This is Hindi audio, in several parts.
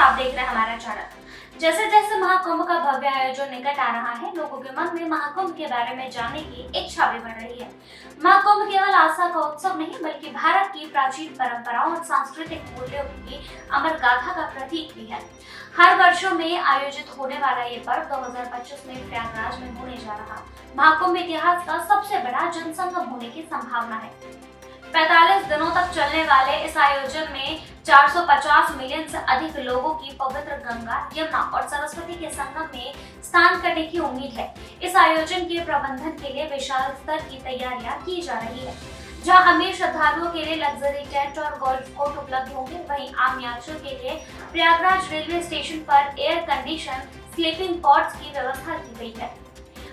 आप देख रहे हैं हमारा चैनल। जैसे जैसे महाकुंभ का भव्य आयोजन निकट आ रहा है, लोगों के मन में महाकुंभ के बारे में जानने की इच्छा भी बढ़ रही है। महाकुंभ केवल आस्था का उत्सव नहीं, बल्कि भारत की प्राचीन परंपराओं और सांस्कृतिक मूल्यों की अमर गाथा का प्रतीक भी है। हर वर्षों में आयोजित होने वाला ये पर्व 2025 में प्रयागराज में होने जा रहा महाकुंभ इतिहास का सबसे बड़ा जनसंगम होने की संभावना है। 45 दिनों तक चलने वाले इस आयोजन में 450 मिलियन से अधिक लोगों की पवित्र गंगा, यमुना और सरस्वती के संगम में स्नान करने की उम्मीद है। इस आयोजन के प्रबंधन के लिए विशाल स्तर की तैयारियां की जा रही है। जहां अमीर श्रद्धालुओं के लिए लग्जरी टेंट और गोल्फ कोर्ट उपलब्ध होंगे, वहीं आम यात्रियों के लिए प्रयागराज रेलवे स्टेशन पर एयर कंडीशन स्लीपिंग पॉड्स की व्यवस्था की गई है।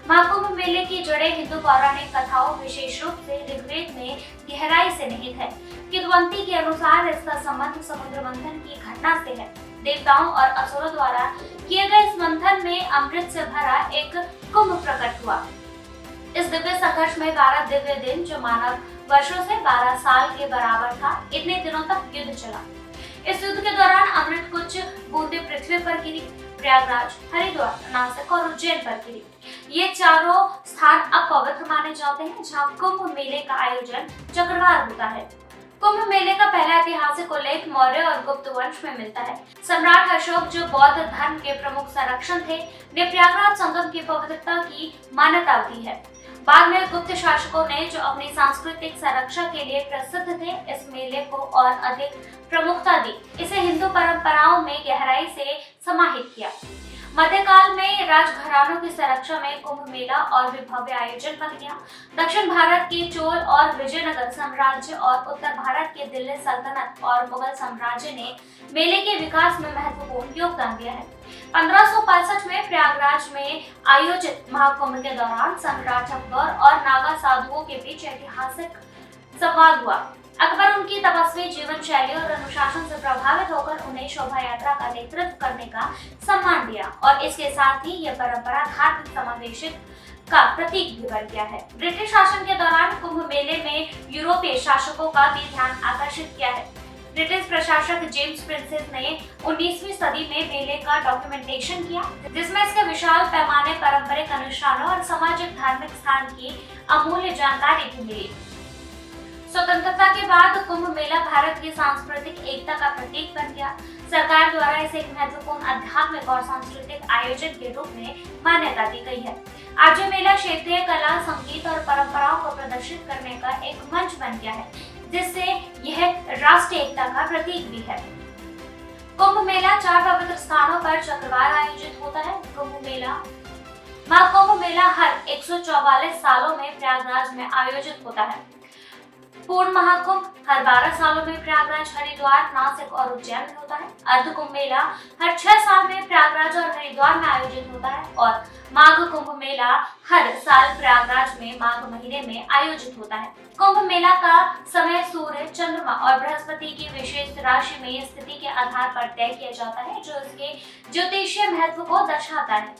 महाकुंभ मेले की जड़ें हिंदू पौराणिक कथाओं, विशेष रूप से ऋग्वेद में गहराई से निहित है। किंवदंती के अनुसार इसका संबंध समुद्र मंथन की घटना से है। देवताओं और असुरों द्वारा किए गए इस मंथन में अमृत से भरा एक कुंभ प्रकट हुआ। इस दिव्य संघर्ष में 12 दिव्य दिन, जो मानव वर्षों से 12 साल के बराबर था, इतने दिनों तक युद्ध चला। इस युद्ध के दौरान अमृत कुछ बूंदे पृथ्वी पर गिरी, प्रयागराज, हरिद्वार, नासिक और उज्जैन पर गिरी। ये चारों स्थान अब पवित्र माने जाते हैं, जहाँ कुंभ मेले का आयोजन चक्रवार होता है। कुंभ मेले का पहला ऐतिहासिक उल्लेख मौर्य और गुप्त वंश में मिलता है। सम्राट अशोक, जो बौद्ध धर्म के प्रमुख संरक्षक थे, ने प्रयागराज संगम की पवित्रता की मान्यता दी है। बाद में गुप्त शासकों ने, जो अपनी सांस्कृतिक संरक्षा के लिए प्रसिद्ध थे, इस मेले को और अधिक प्रमुखता दी। इसे हिंदू परंपराओं में गहराई से समाहित किया। मध्यकाल में राजघरानों की संरक्षा में कुंभ मेला और भी भव्य आयोजन बन गया। दक्षिण भारत के चोल और विजयनगर साम्राज्य और उत्तर भारत के दिल्ली सल्तनत और मुगल साम्राज्य ने मेले के विकास में महत्वपूर्ण योगदान दिया है। 1565 में प्रयागराज में आयोजित महाकुंभ के दौरान सम्राट अकबर और नागा साधुओं के बीच ऐतिहासिक संवाद हुआ। अकबर उनकी तपस्वी जीवन शैली और अनुशासन से प्रभावित होकर उन्हें शोभा यात्रा का नेतृत्व करने का सम्मान दिया, और इसके साथ ही यह परंपरा धार्मिक समावेशित का प्रतीक भी बन गया है। ब्रिटिश शासन के दौरान कुंभ मेले में यूरोपीय शासकों का भी ध्यान आकर्षित किया है। ब्रिटिश प्रशासक जेम्स प्रिंसेस ने 19वीं सदी में मेले का डॉक्यूमेंटेशन किया, जिसमें इसके विशाल पैमाने, पारंपरिक अनुष्ठानों और सामाजिक धार्मिक स्थान की अमूल्य जानकारी भी मिली। स्वतंत्रता के बाद कुंभ मेला भारत की सांस्कृतिक एकता का प्रतीक बन गया। सरकार द्वारा इसे एक महत्वपूर्ण आध्यात्मिक और सांस्कृतिक आयोजन के रूप में मान्यता दी गई है। आज ये मेला क्षेत्रीय कला, संगीत और परंपराओं को प्रदर्शित करने का एक मंच बन गया है, जिससे यह राष्ट्रीय एकता का प्रतीक भी है। कुंभ मेला 4 पवित्र स्थानों पर चक्रवार आयोजित होता है। महाकुंभ मेला हर 144 सालों में प्रयागराज में आयोजित होता है। पूर्ण महाकुंभ हर 12 सालों में प्रयागराज, हरिद्वार, नासिक और उज्जैन में होता है। अर्ध कुंभ मेला हर 6 साल में प्रयागराज और हरिद्वार में आयोजित होता है, और माघ कुंभ मेला हर साल प्रयागराज में माघ महीने में आयोजित होता है। कुंभ मेला का समय सूर्य, चंद्रमा और बृहस्पति की विशेष राशि में स्थिति के आधार पर तय किया जाता है, जो इसके ज्योतिषीय महत्व को दर्शाता है।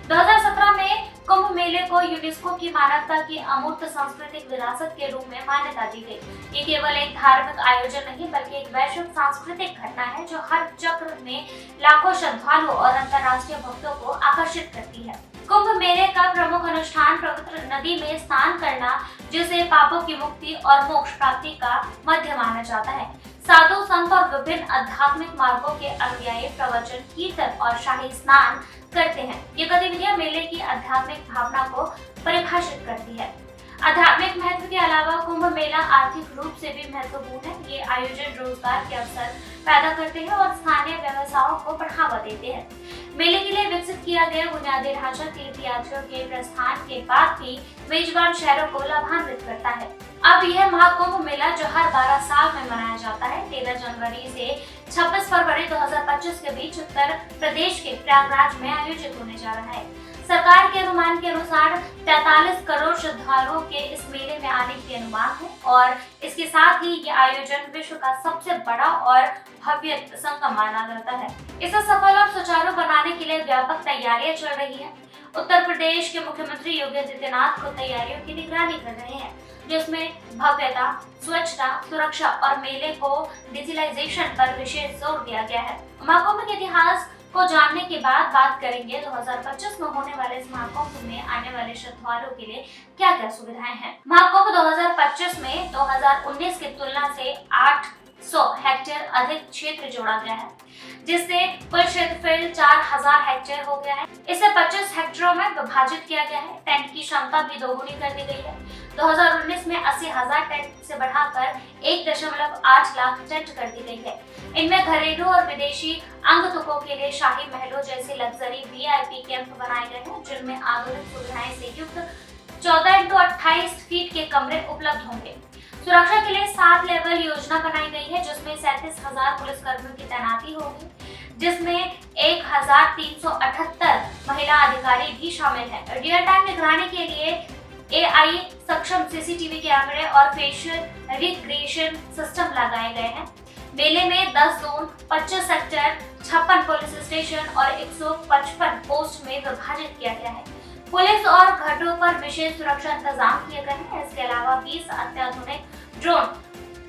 2017 में कुंभ मेले को यूनेस्को की मानवता की अमूर्त सांस्कृतिक विरासत के रूप में मान्यता दी गई। ये केवल एक धार्मिक आयोजन नहीं, बल्कि एक वैश्विक सांस्कृतिक घटना है, जो हर चक्र में लाखों श्रद्धालुओं और अंतर्राष्ट्रीय भक्तों को आकर्षित करती है। कुंभ मेले का प्रमुख अनुष्ठान पवित्र नदी में स्नान करना, जिसे पापों की मुक्ति और मोक्ष प्राप्ति का मध्य माना जाता है। साधु संत और विभिन्न आध्यात्मिक मार्गों के अनुयायी प्रवचन, कीर्तन और शाही स्नान करते हैं। ये गतिविधियां मेले की आध्यात्मिक भावना को परिभाषित करती है। आध्यात्मिक महत्व के अलावा कुंभ मेला आर्थिक रूप से भी महत्वपूर्ण है। ये आयोजन रोजगार के अवसर पैदा करते हैं और स्थानीय व्यवसायों को बढ़ावा देते हैं। मेले के लिए विकसित किया गया बुनियादी ढांचा तीर्थयात्रियों के प्रस्थान के बाद भी मेजबान शहरों को लाभान्वित करता है। अब यह महाकुंभ मेला, जो हर 12 साल में मनाया जाता है, 13 जनवरी से 26 फरवरी 2025 के बीच उत्तर प्रदेश के प्रयागराज में आयोजित होने जा रहा है। सरकार के अनुमान के अनुसार 43 करोड़ श्रद्धालुओं के इस मेले में आने की अनुमान है, और इसके साथ ही ये आयोजन विश्व का सबसे बड़ा और भव्य संगम माना जाता है। इसे सफल और सुचारू बनाने के लिए व्यापक तैयारियां चल रही है। उत्तर प्रदेश के मुख्यमंत्री योगी आदित्यनाथ को तैयारियों की निगरानी कर रहे हैं। जिसमें भव्यता, स्वच्छता, सुरक्षा और मेले को डिजिटलाइजेशन पर विशेष जोर दिया गया है। महाकुंभ के इतिहास को जानने के बाद बात करेंगे 2025 में होने वाले इस महाकुंभ में आने वाले श्रद्धालुओं के लिए क्या क्या सुविधाएं हैं। महाकुंभ 2025 में 2019 की तुलना से 800 हेक्टेयर अधिक क्षेत्र जोड़ा गया है, जिससे कुल क्षेत्रफल 4000 हेक्टेयर हो गया है। इसे 25 हेक्टेयरों में विभाजित किया गया है। टेंट की क्षमता भी दोगुनी कर दी गई है। 2019 में 80,000 टेंट से बढ़ाकर 1.8 लाख टेंट कर दी गई है। इनमें घरेलू और विदेशी आगंतुकों के लिए शाही महलों जैसे लग्जरी VIP कैंप बनाए गए हैं, जिनमें आधुनिक सुविधाएं से युक्त 14x28 फीट के कमरे उपलब्ध होंगे। सुरक्षा के लिए 7 लेवल योजना बनाई गई है, जिसमें 37,000 पुलिस कर्मियों की तैनाती होगी, जिसमें 1,378 महिला अधिकारी भी शामिल हैं। रियल टाइम निगरानी के लिए AI सक्षम CCTV कैमरे और फेशियल रिकग्निशन सिस्टम लगाए गए हैं। मेले में 10 जोन, 25 सेक्टर, 56 पुलिस स्टेशन और 155 पोस्ट में विभाजित किया गया है। पुलिस और घाटों पर विशेष सुरक्षा इंतजाम किए गए हैं। इसके अलावा 20 अत्याधुनिक ड्रोन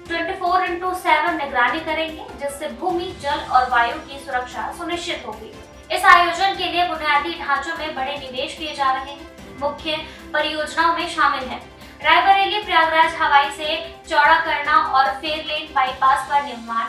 24x7 निगरानी करेंगे, जिससे भूमि, जल और वायु की सुरक्षा सुनिश्चित होगी। इस आयोजन के लिए बुनियादी ढांचों में बड़े निवेश किए जा रहे हैं। मुख्य परियोजनाओं में शामिल है रायबरेली प्रयागराज हवाई से चौड़ा करना और फेयर लेन बाईपास का निर्माण,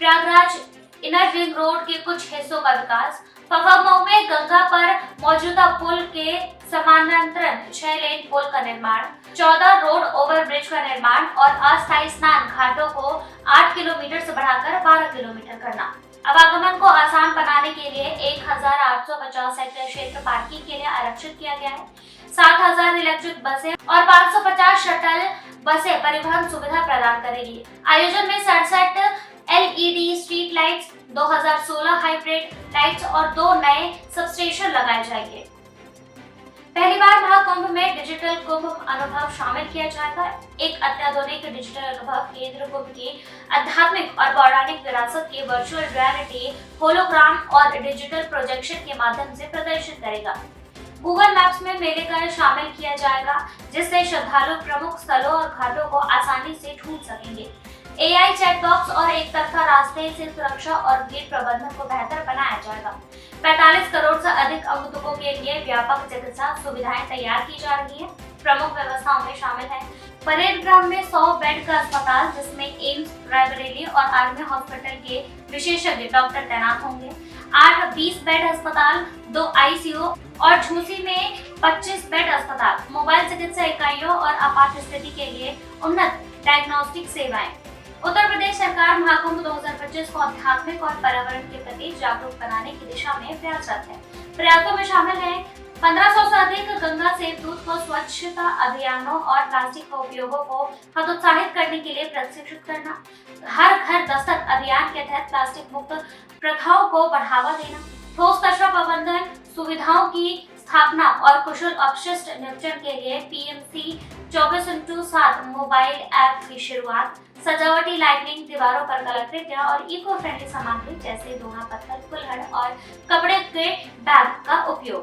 प्रयागराज इनर रिंग रोड के कुछ हिस्सों का विकास, फफामऊ में गंगा पर मौजूदा पुल के समानांतर 6 लेन पुल का निर्माण, 14 रोड ओवर ब्रिज का निर्माण और अस्थायी स्नान घाटों को 8 किलोमीटर से बढ़ाकर 12 किलोमीटर करना। आवागमन को आसान बनाने के लिए 1,850 हेक्टेयर क्षेत्र पार्किंग के लिए आरक्षित किया गया है। 7,000 इलेक्ट्रिक बसें और 550 शटल बसें परिवहन सुविधा प्रदान करेगी। आयोजन में 67 LED street lights, 2016 hybrid lights और 2 नए सबस्टेशन लगाए जाएंगे। पहली बार महाकुंभ में डिजिटल कुंभ अनुभव शामिल किया जाएगा। एक अत्याधुनिक डिजिटल अनुभव केंद्र कुंभ की आध्यात्मिक और पौराणिक विरासत की वर्चुअल रियलिटी, होलोग्राम और डिजिटल प्रोजेक्शन के माध्यम से प्रदर्शित करेगा। गूगल मैप्स में मेले का शामिल किया जाएगा, जिससे श्रद्धालु प्रमुख स्थलों और घाटों को आसानी से ढूंढ सकेंगे। AI चैट बॉक्स और एक तरफा रास्ते से सुरक्षा और भीड़ प्रबंधन को बेहतर बनाया जाएगा। 45 करोड़ से अधिक आगंतुकों के लिए व्यापक चिकित्सा सुविधाएं तैयार की जा रही है। प्रमुख व्यवस्थाओं में शामिल है परेड ग्राउंड में 100 बेड का अस्पताल, जिसमें एम्स, रायबरेली और आर्मी हॉस्पिटल के विशेषज्ञ डॉक्टर तैनात होंगे। 8 20 बेड अस्पताल, 2 ICU और झूसी में 25 बेड अस्पताल, मोबाइल चिकित्सा इकाइयों और आपात स्थिति के लिए उन्नत डायग्नोस्टिक सेवाएं। उत्तर प्रदेश सरकार महाकुंभ 2025 को आध्यात्मिक और पर्यावरण के प्रति जागरूक बनाने की दिशा में प्रयासरत है। प्रयासों में शामिल है 1500 से अधिक गंगा सेव दूत को स्वच्छता अभियानों और प्लास्टिक के उपयोगों को हतोत्साहित करने के लिए प्रशिक्षित करना, हर घर दस्तक अभियान के तहत प्लास्टिक मुक्त प्रथाओं को बढ़ावा देना, ठोस कचरा प्रबंधन सुविधाओं की स्थापना और कुशल अपशिष्ट निपटान के लिए PMC 24x7 मोबाइल ऐप की शुरुआत, सजावटी लाइटनिंग, दीवारों पर कलाकृतियां और इको फ्रेंडली सामग्री जैसे दोना पत्थर, कुल्हड़ और कपड़े के बैग का उपयोग।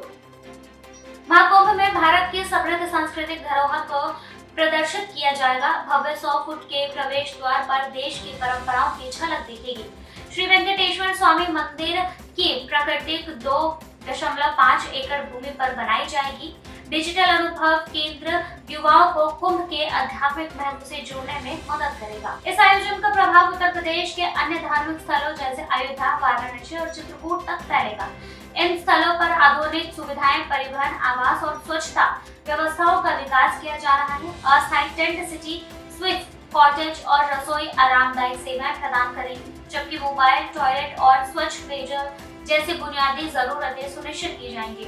महाकुंभ में भारत की समृद्ध सांस्कृतिक धरोहर को प्रदर्शित किया जाएगा। भव्य 100 फुट के प्रवेश द्वार पर देश की परंपराओं की झलक दिखेगी। श्री वेंकटेश्वर स्वामी मंदिर की प्राकृतिक 2.5 एकड़ भूमि पर बनाई जाएगी। डिजिटल अनुभव केंद्र युवाओं को कुंभ के आध्यात्मिक महत्व से जोड़ने में मदद करेगा। इस आयोजन का प्रभाव उत्तर प्रदेश के अन्य धार्मिक स्थलों जैसे अयोध्या, वाराणसी और चित्रकूट तक फैलेगा। इन स्थलों पर आधुनिक सुविधाएं, परिवहन, आवास और स्वच्छता व्यवस्थाओं का विकास किया जा रहा है। अस्थायी टेंट सिटी, स्विच कॉटेज और रसोई आरामदायी सेवाएं प्रदान करेंगी, जबकि मोबाइल, टॉयलेट और स्वच्छ पेयजल जैसी बुनियादी जरूरतें सुनिश्चित की जाएंगी।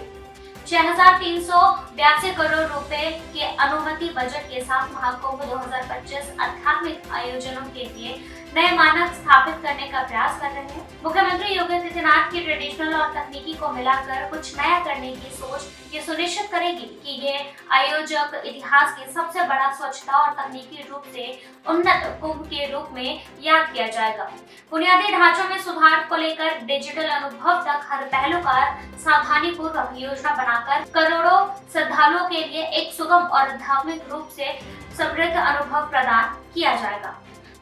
6,382 करोड़ रुपए के अनुमति बजट के साथ महाकुंभ 2025 आध्यात्मिक आयोजनों के लिए नए मानक स्थापित करने का प्रयास कर रहे हैं। मुख्यमंत्री योगी आदित्यनाथ की ट्रेडिशनल और तकनीकी को मिलाकर कुछ नया करने की सोच ये सुनिश्चित करेगी कि ये आयोजक इतिहास के सबसे बड़ा स्वच्छता और तकनीकी रूप से उन्नत कुंभ के रूप में याद किया जाएगा। बुनियादी ढांचों में सुधार को लेकर डिजिटल अनुभव तक हर पहलू का सावधानी पूर्वक योजना बनाकर करोड़ों श्रद्धालुओं के लिए एक सुगम और धार्मिक रूप से समृद्ध अनुभव प्रदान किया जाएगा।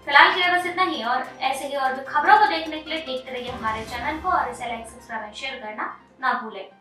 फिलहाल के लिए बस इतना ही, और ऐसे ही और भी खबरों को देखने के लिए देखते रहिए हमारे चैनल को और इसे लाइक, सब्सक्राइब और शेयर करना ना भूलें।